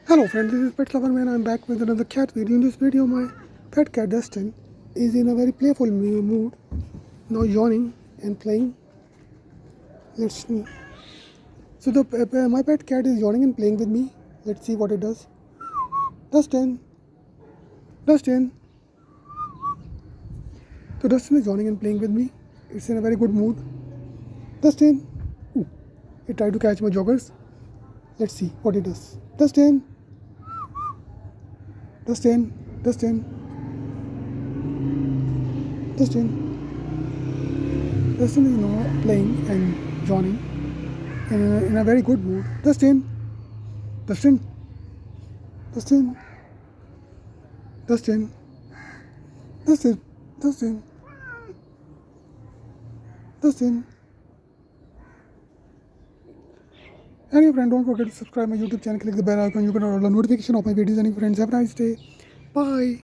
Hello friends, this is Pet Lover Man. I'm back with another cat video. In this video, my pet cat Dustin is in a very playful mood, now yawning and playing. Let's see. So my pet cat is yawning and playing with me. Let's see what it does. Dustin, Dustin. So Dustin is yawning and playing with me. It's in a very good mood. Dustin. Ooh, it tried to catch my joggers. Let's see what it does. Dustin. Dustin, Dustin, Dustin. Dustin is now playing and yawning in a very good mood. Dustin, Dustin, Dustin, Dustin, Dustin, Dustin, Dustin. And your friend, don't forget to subscribe my YouTube channel, click the bell icon, you can get all the notification of my videos. And your friends, have a nice day. Bye.